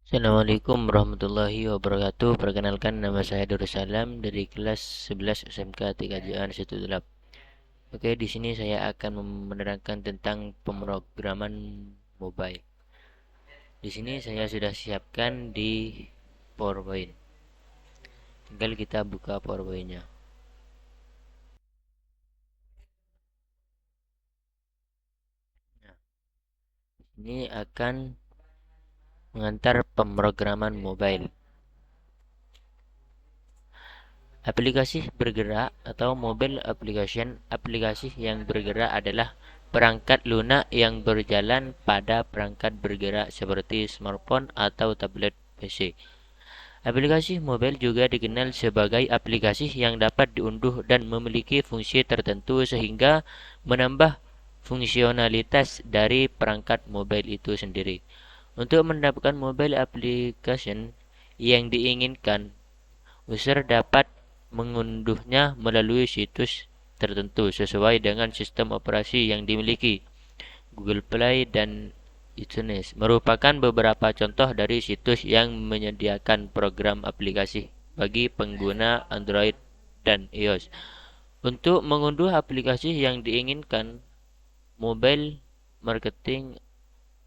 Assalamualaikum warahmatullahi wabarakatuh. Perkenalkan, nama saya Darussalam dari kelas 11 SMK 3JAN 18. Oke, di sini saya akan menerangkan tentang pemrograman mobile. Di sini saya sudah siapkan di PowerPoint. Tinggal kita buka PowerPoint-nya. Nah, ini akan mengantar pemrograman mobile. Aplikasi bergerak atau mobile application, aplikasi yang bergerak adalah perangkat lunak yang berjalan pada perangkat bergerak seperti smartphone atau tablet PC. Aplikasi mobile juga dikenal sebagai aplikasi yang dapat diunduh dan memiliki fungsi tertentu sehingga menambah fungsionalitas dari perangkat mobile itu sendiri. Untuk mendapatkan mobile application yang diinginkan, user dapat mengunduhnya melalui situs tertentu sesuai dengan sistem operasi yang dimiliki. Google Play dan iTunes merupakan beberapa contoh dari situs yang menyediakan program aplikasi bagi pengguna Android dan iOS. Untuk mengunduh aplikasi yang diinginkan, Mobile Marketing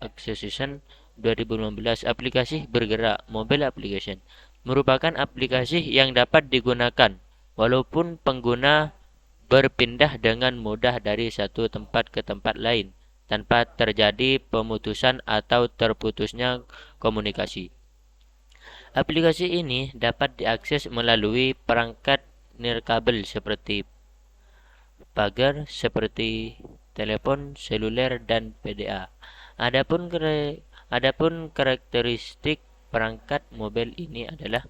Association 2015 aplikasi bergerak mobile application merupakan aplikasi yang dapat digunakan walaupun pengguna berpindah dengan mudah dari satu tempat ke tempat lain tanpa terjadi pemutusan atau terputusnya komunikasi. Aplikasi ini dapat diakses melalui perangkat nirkabel seperti pagar, seperti telepon seluler dan PDA. Adapun karakteristik perangkat mobile ini adalah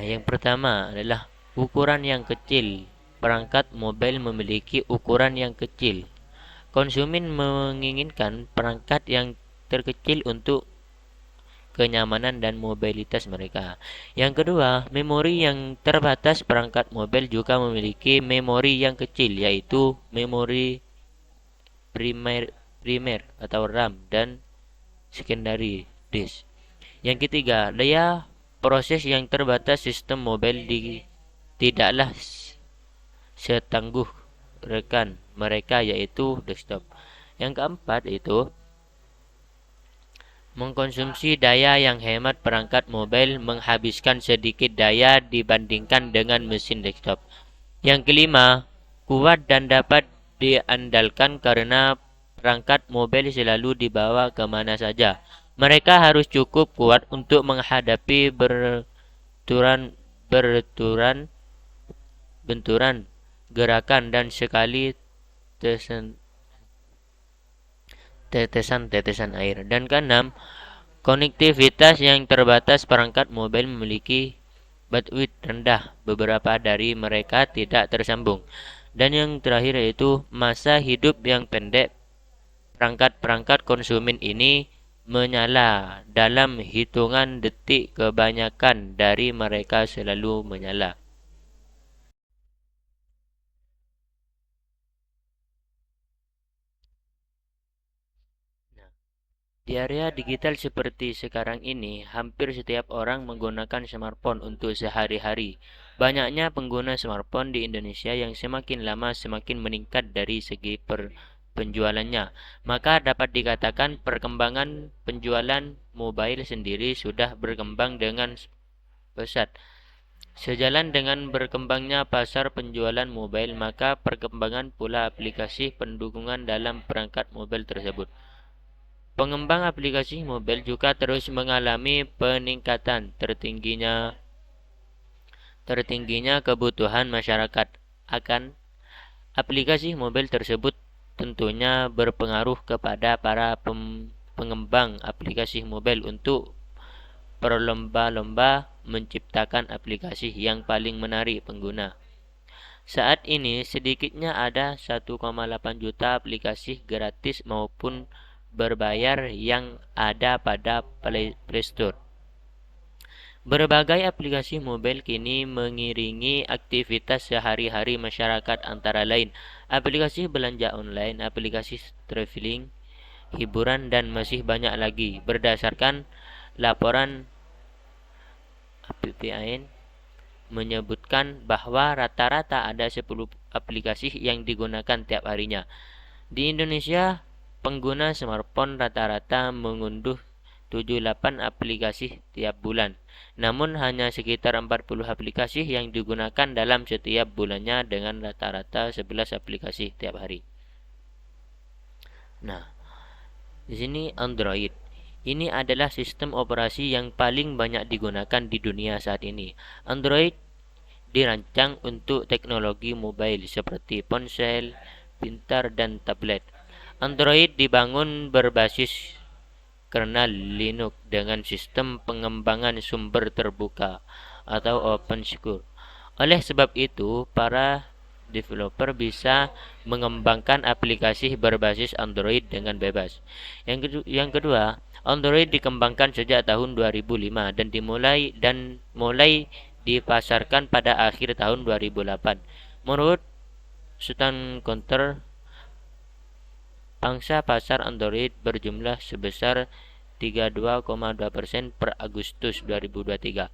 yang pertama adalah ukuran yang kecil. Perangkat mobile memiliki ukuran yang kecil. Konsumen menginginkan perangkat yang terkecil untuk kenyamanan dan mobilitas mereka. Yang kedua, memori yang terbatas. Perangkat mobile juga memiliki memori yang kecil, yaitu memori primer atau RAM dan secondary disk. Yang ketiga, daya proses yang terbatas. Sistem mobile tidaklah setangguh rekan mereka, yaitu desktop. Yang keempat itu mengkonsumsi daya yang hemat. Perangkat mobile menghabiskan sedikit daya dibandingkan dengan mesin desktop. Yang kelima, kuat dan dapat diandalkan karena perangkat mobile selalu dibawa kemana saja. Mereka harus cukup kuat untuk menghadapi berturan benturan gerakan dan sekali tetesan air. Dan keenam, konektivitas yang terbatas. Perangkat mobile memiliki bandwidth rendah. Beberapa dari mereka tidak tersambung. Dan yang terakhir yaitu masa hidup yang pendek. Perangkat-perangkat konsumen ini menyala dalam hitungan detik. Kebanyakan dari mereka selalu menyala. Nah, di area digital seperti sekarang ini, hampir setiap orang menggunakan smartphone untuk sehari-hari. Banyaknya pengguna smartphone di Indonesia yang semakin lama semakin meningkat dari segi penjualannya. Maka dapat dikatakan perkembangan penjualan mobile sendiri sudah berkembang dengan pesat. Sejalan dengan berkembangnya pasar penjualan mobile, maka perkembangan pula aplikasi pendukungan dalam perangkat mobile tersebut. Pengembang aplikasi mobile juga terus mengalami peningkatan. Tertingginya kebutuhan masyarakat akan aplikasi mobile tersebut tentunya berpengaruh kepada para pengembang aplikasi mobile untuk berlomba-lomba menciptakan aplikasi yang paling menarik pengguna. Saat ini sedikitnya ada 1,8 juta aplikasi gratis maupun berbayar yang ada pada Play Store. Berbagai aplikasi mobile kini mengiringi aktivitas sehari-hari masyarakat, antara lain aplikasi belanja online, aplikasi traveling, hiburan, dan masih banyak lagi. Berdasarkan laporan APPIN menyebutkan bahwa rata-rata ada 10 aplikasi yang digunakan tiap harinya. Di Indonesia, pengguna smartphone rata-rata mengunduh 78 aplikasi tiap bulan. Namun hanya sekitar 40 aplikasi yang digunakan dalam setiap bulannya dengan rata-rata 11 aplikasi tiap hari. Nah, di sini Android. Ini adalah sistem operasi yang paling banyak digunakan di dunia saat ini. Android dirancang untuk teknologi mobile seperti ponsel pintar dan tablet. Android dibangun berbasis kernel Linux dengan sistem pengembangan sumber terbuka atau open source. Oleh sebab itu, para developer bisa mengembangkan aplikasi berbasis Android dengan bebas. Yang kedua, Android dikembangkan sejak tahun 2005 dan mulai dipasarkan pada akhir tahun 2008. Menurut Stan Counter, pangsa pasar Android berjumlah sebesar 32,2% per Agustus 2023.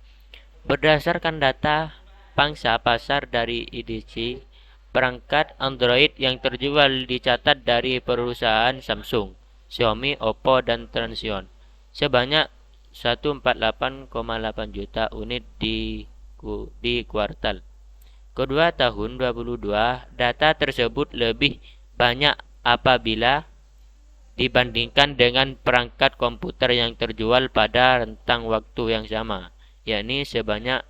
Berdasarkan data pangsa pasar dari IDC, perangkat Android yang terjual dicatat dari perusahaan Samsung, Xiaomi, Oppo, dan Transsion sebanyak 148,8 juta unit di kuartal kedua tahun 2022. Data tersebut lebih banyak apabila dibandingkan dengan perangkat komputer yang terjual pada rentang waktu yang sama, yakni sebanyak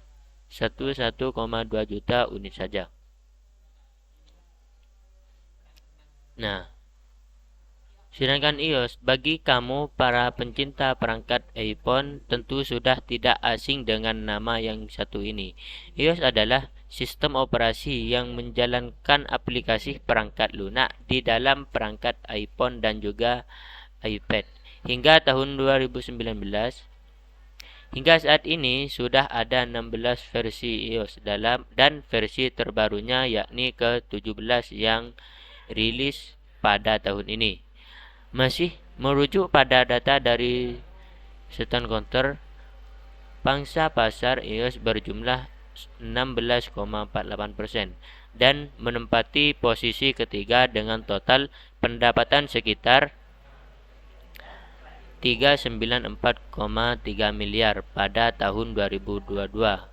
1,2 juta unit saja. Nah, sedangkan iOS, bagi kamu para pencinta perangkat iPhone tentu sudah tidak asing dengan nama yang satu ini. iOS adalah sistem operasi yang menjalankan aplikasi perangkat lunak di dalam perangkat iPhone dan juga iPad. Hingga tahun 2019, hingga saat ini sudah ada 16 versi iOS dan versi terbarunya yakni ke-17 yang rilis pada tahun ini. Masih merujuk pada data dari Stan Counter, pangsa pasar iOS berjumlah 16,48% dan menempati posisi ketiga dengan total pendapatan sekitar 394,3 miliar pada tahun 2022.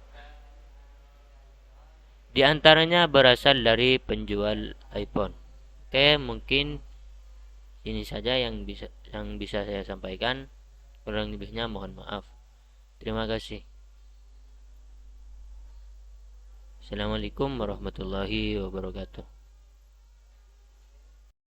Di antaranya berasal dari penjual iPhone. Oke, mungkin ini saja yang bisa saya sampaikan. Kurang lebihnya mohon maaf. Terima kasih. Assalamualaikum warahmatullahi wabarakatuh.